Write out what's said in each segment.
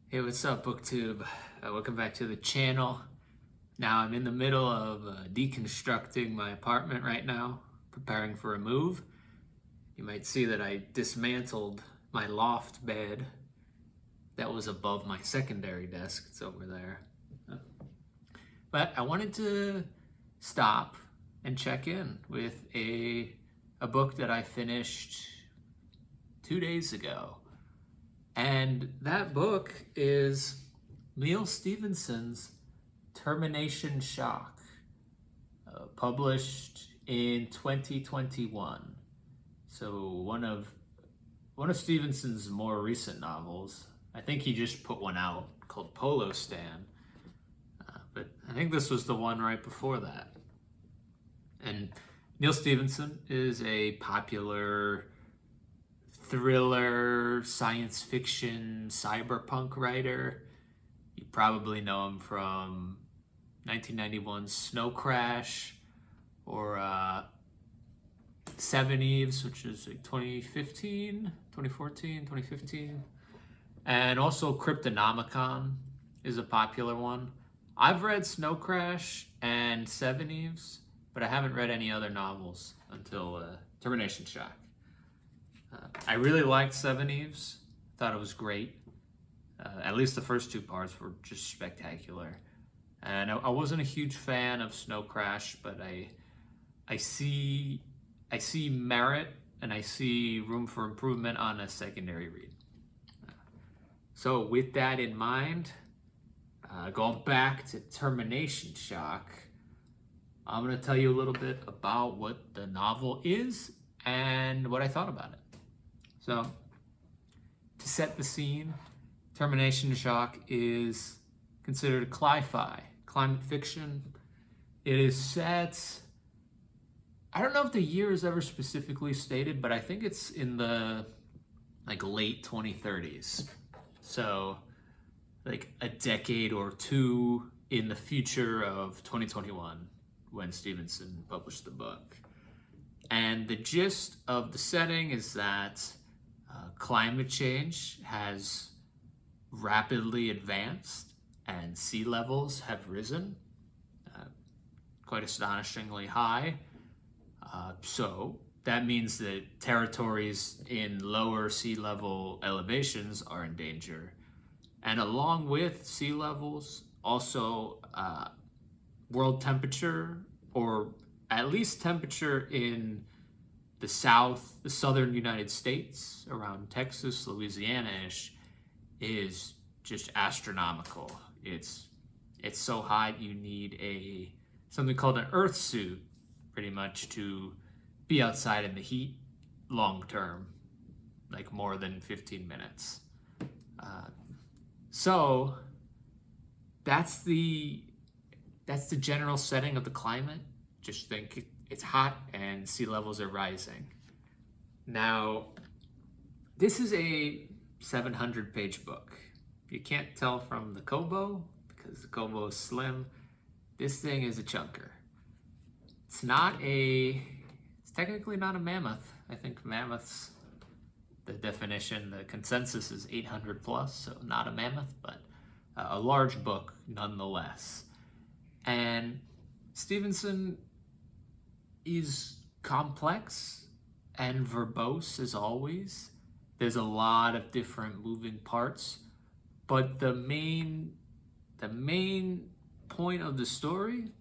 Hey, what's up, BookTube? Welcome back to the channel. Now, I'm in the middle of deconstructing my apartment right now, preparing for a move. You might see that I dismantled my loft bed that was above my secondary desk. It's over there. But I wanted to stop and check in with a book that I finished 2 days ago. And that book is Neal Stephenson's Termination Shock, published in 2021. So one of Stevenson's more recent novels. I think he just put one out called Polo Stand, but I think this was the one right before that. And Neal Stephenson is a popular thriller, science fiction, cyberpunk writer. You probably know him from 1991's Snow Crash, or Seven Eves, which is like 2015, 2014, 2015. And also Cryptonomicon is a popular one. I've read Snow Crash and Seven Eves, but I haven't read any other novels until Termination Shock. I really liked Seven Eves. Thought it was great. At least the first two parts were just spectacular. And I wasn't a huge fan of Snow Crash, but I see merit and I see room for improvement on a secondary read. So with that in mind, going back to Termination Shock, I'm going to tell you a little bit about what the novel is and what I thought about it. So, to set the scene, Termination Shock is considered cli-fi, climate fiction. It is set, I don't know if the year is ever specifically stated, but I think it's in the late 2030s. So, like a decade or two in the future of 2021 when Stevenson published the book. And the gist of the setting is that climate change has rapidly advanced and sea levels have risen quite astonishingly high. So that means that territories in lower sea level elevations are in danger. And along with sea levels, also world temperature, or at least temperature in the southern United States, around Texas, Louisiana-ish, is just astronomical. It's so hot you need something called an earth suit, pretty much, to be outside in the heat long term, like more than 15 minutes. So that's the general setting of the climate. Just think it's hot and sea levels are rising. Now, this is a 700-page book. You can't tell from the Kobo because the Kobo is slim. This thing is a chunker. It's technically not a mammoth. I think mammoths, the definition, the consensus is 800 plus, so not a mammoth, but a large book nonetheless. And Stevenson is complex and verbose as always. There's a lot of different moving parts, but the main point of the story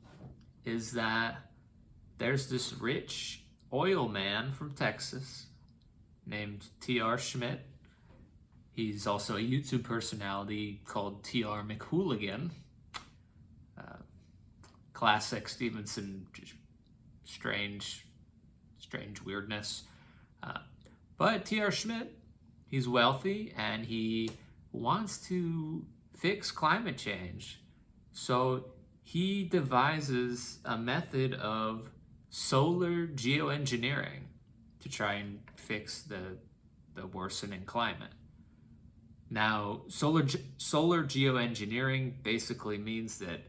is that there's this rich oil man from Texas named T.R. Schmidt. He's also a YouTube personality called T.R. McHooligan. Classic Stevenson, just strange weirdness. But T.R. Schmidt, he's wealthy and he wants to fix climate change. So he devises a method of solar geoengineering to try and fix the worsening climate. Now, solar geoengineering basically means that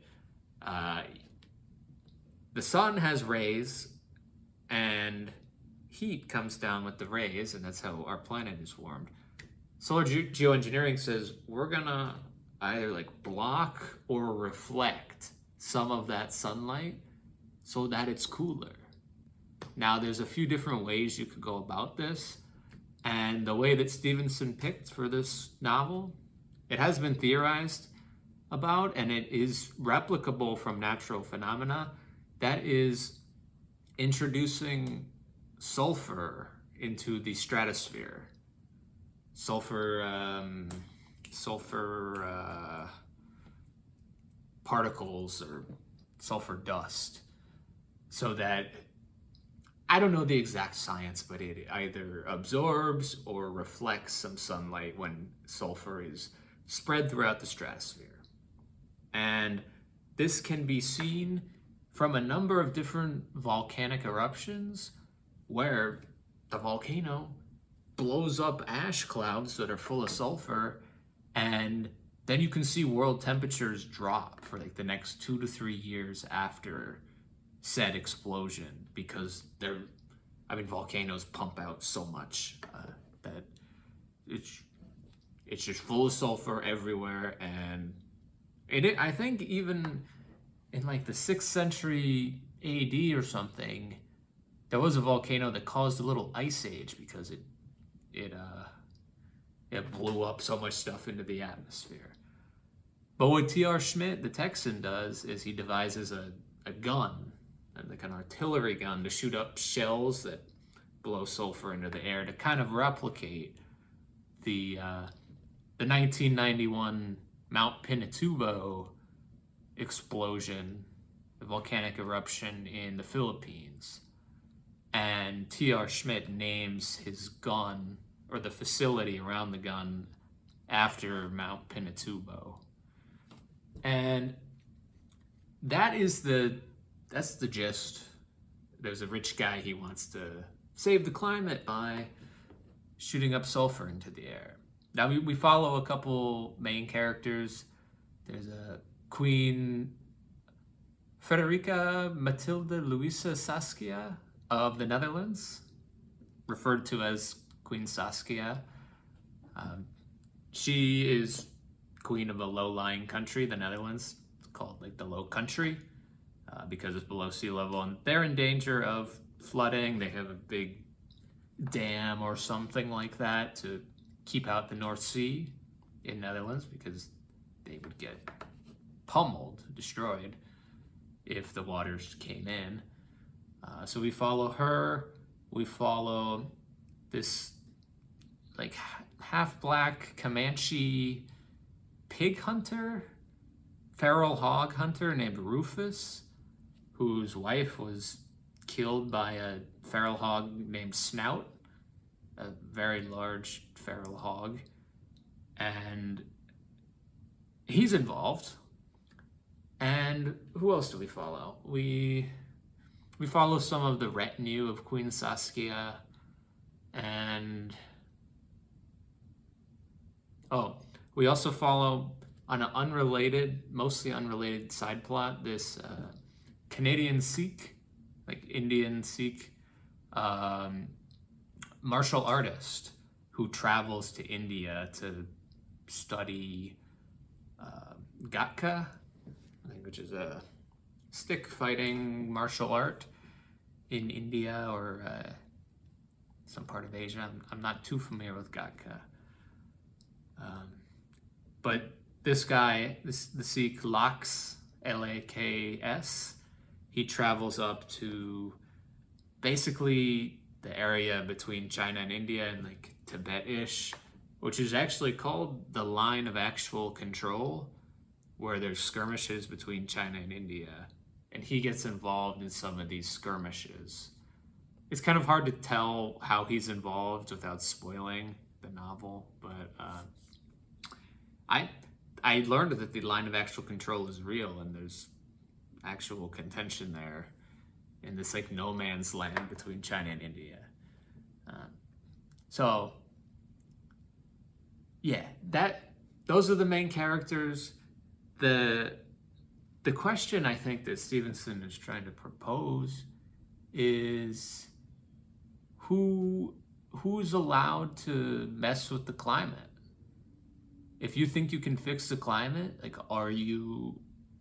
the sun has rays and heat comes down with the rays, and that's how our planet is warmed. Solar geoengineering says we're gonna either like block or reflect some of that sunlight so that it's cooler. Now, there's a few different ways you could go about this, and the way that Stephenson picked for this novel, it has been theorized about, and it is replicable from natural phenomena. That is introducing sulfur into the stratosphere. Sulfur particles or sulfur dust, so that, I don't know the exact science, but it either absorbs or reflects some sunlight when sulfur is spread throughout the stratosphere. And this can be seen from a number of different volcanic eruptions where the volcano blows up ash clouds that are full of sulfur, and then you can see world temperatures drop for like the next 2 to 3 years after said explosion, because volcanoes pump out so much that it's just full of sulfur everywhere. And I think even in like the 6th century AD or something, there was a volcano that caused a little ice age because it blew up so much stuff into the atmosphere. But what T.R. Schmidt, the Texan, does is he devises a gun, like an artillery gun, to shoot up shells that blow sulfur into the air to kind of replicate the 1991 Mount Pinatubo explosion, the volcanic eruption in the Philippines. And T.R. Schmidt names his gun, or the facility around the gun, after Mount Pinatubo. And that's the gist. There's a rich guy, he wants to save the climate by shooting up sulfur into the air. Now we follow a couple main characters. There's a Queen Frederica Matilda Louisa Saskia of the Netherlands, referred to as Queen Saskia. She is queen of a low-lying country, the Netherlands. It's called like the Low Country because it's below sea level, and they're in danger of flooding. They have a big dam or something like that to keep out the North Sea in Netherlands, because they would get pummeled, destroyed, if the waters came in. So we follow her. We follow this like half-black Comanche pig hunter, feral hog hunter named Rufus, whose wife was killed by a feral hog named Snout, a very large feral hog. And he's involved. And who else do we follow? We follow some of the retinue of Queen Saskia, and we also follow, on an mostly unrelated side plot, this Canadian Sikh, like Indian Sikh, martial artist who travels to India to study Gatka, I think, which is a stick fighting martial art in India or some part of Asia. I'm not too familiar with Gatka. But this guy, the Sikh Laks, Laks, he travels up to basically the area between China and India and like Tibet-ish, which is actually called the line of actual control, where there's skirmishes between China and India. And he gets involved in some of these skirmishes. It's kind of hard to tell how he's involved without spoiling the novel, but I learned that the line of actual control is real, and there's actual contention there in this like no man's land between China and India. So yeah, those are the main characters. The question I think that Stephenson is trying to propose is who's allowed to mess with the climate? if you think you can fix the climate, like, are you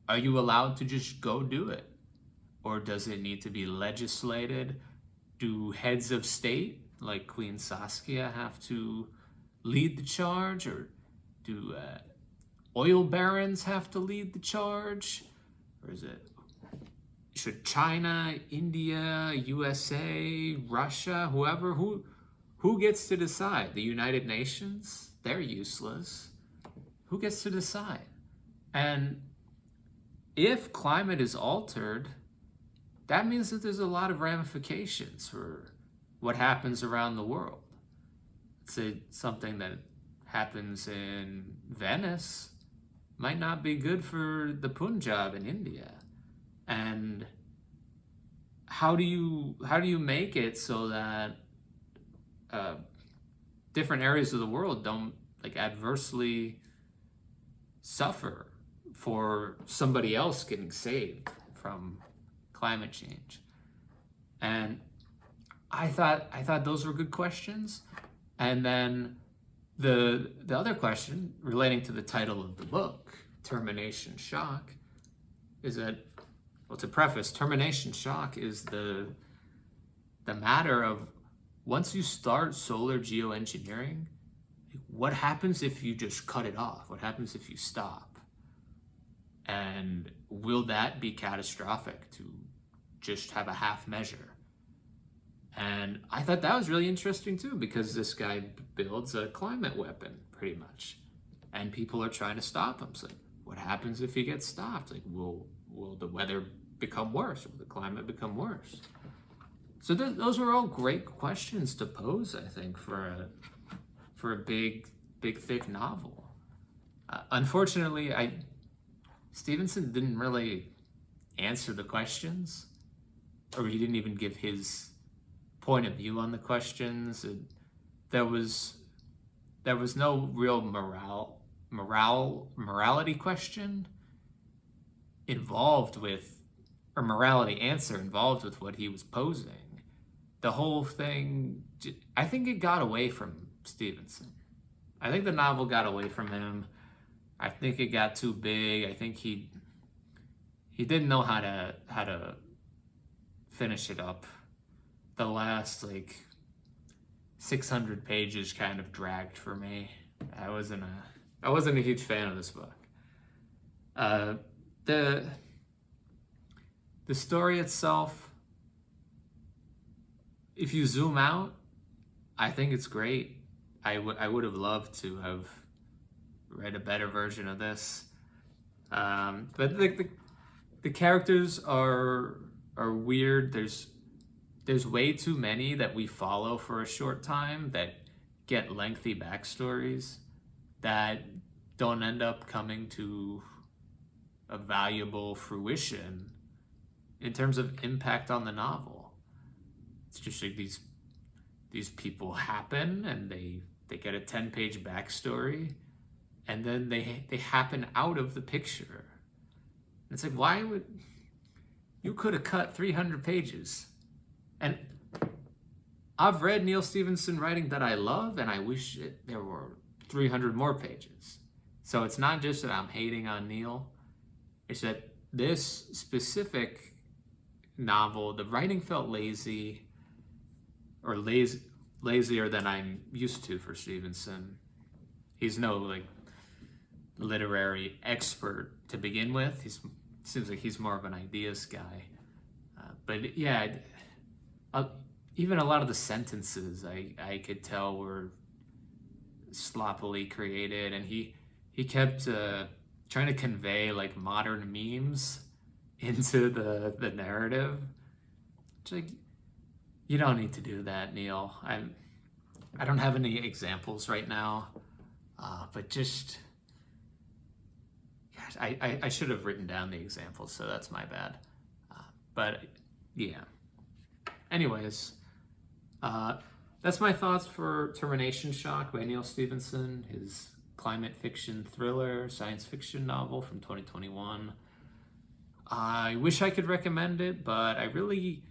allowed to just go do it? Or does it need to be legislated? Do heads of state like Queen Saskia have to lead the charge? Or do oil barons have to lead the charge? Or should China, India, USA, Russia, who gets to decide? The United Nations? They're useless. Who gets to decide? And if climate is altered, that means that there's a lot of ramifications for what happens around the world. Say something that happens in Venice might not be good for the Punjab in India. And how do you make it so that different areas of the world don't like adversely suffer for somebody else getting saved from climate change? And I thought those were good questions. And then the other question relating to the title of the book, Termination Shock, is that, well, to preface, Termination Shock is the matter of, once you start solar geoengineering, what happens if you just cut it off? What happens if you stop? And will that be catastrophic to just have a half measure? And I thought that was really interesting too, because this guy builds a climate weapon pretty much, and people are trying to stop him. So what happens if he gets stopped? Like, will the weather become worse? Will the climate become worse? So those are all great questions to pose, I think, for a big, thick novel. Unfortunately, Stephenson didn't really answer the questions, or he didn't even give his point of view on the questions. There was no real morality question involved with, or morality answer involved with what he was posing. The whole thing, I think it got away from Stephenson. I think the novel got away from him. I think it got too big. I think he didn't know how to finish it up. The last 600 pages kind of dragged for me. I wasn't a huge fan of this book. The story itself, if you zoom out, I think it's great. I would have loved to have read a better version of this. But the characters are weird. There's way too many that we follow for a short time that get lengthy backstories that don't end up coming to a valuable fruition in terms of impact on the novel. It's just like these people happen, and they get a 10-page backstory, and then they happen out of the picture. It's like, why would you could have cut 300 pages? And I've read Neal Stephenson writing that I love, and I wish there were 300 more pages. So it's not just that I'm hating on Neal, it's that this specific novel, the writing felt lazy, or lazier than I'm used to for Stephenson. He's no literary expert to begin with. Seems like he's more of an ideas guy. But yeah, even a lot of the sentences I could tell were sloppily created, and he kept trying to convey modern memes into the narrative. It's like, you don't need to do that, Neal. I don't have any examples right now, but just, gosh, I should have written down the examples, so that's my bad. But yeah. Anyways, that's my thoughts for Termination Shock by Neal Stephenson, his climate fiction thriller, science fiction novel from 2021. I wish I could recommend it, but I really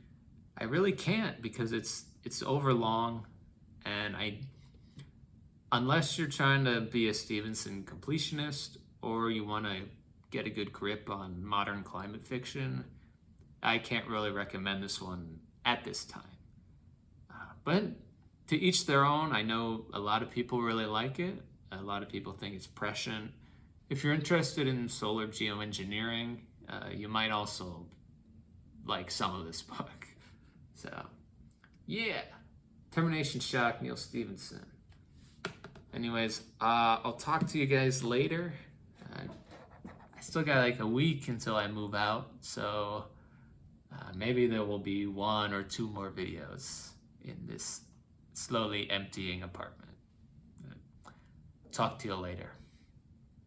can't, because it's overlong, and unless you're trying to be a Stephenson completionist or you want to get a good grip on modern climate fiction, I can't really recommend this one at this time. But to each their own. I know a lot of people really like it. A lot of people think it's prescient. If you're interested in solar geoengineering, you might also like some of this book. So, yeah. Termination Shock, Neal Stephenson. Anyways, I'll talk to you guys later. I still got like a week until I move out, so maybe there will be 1 or 2 more videos in this slowly emptying apartment. Talk to you later.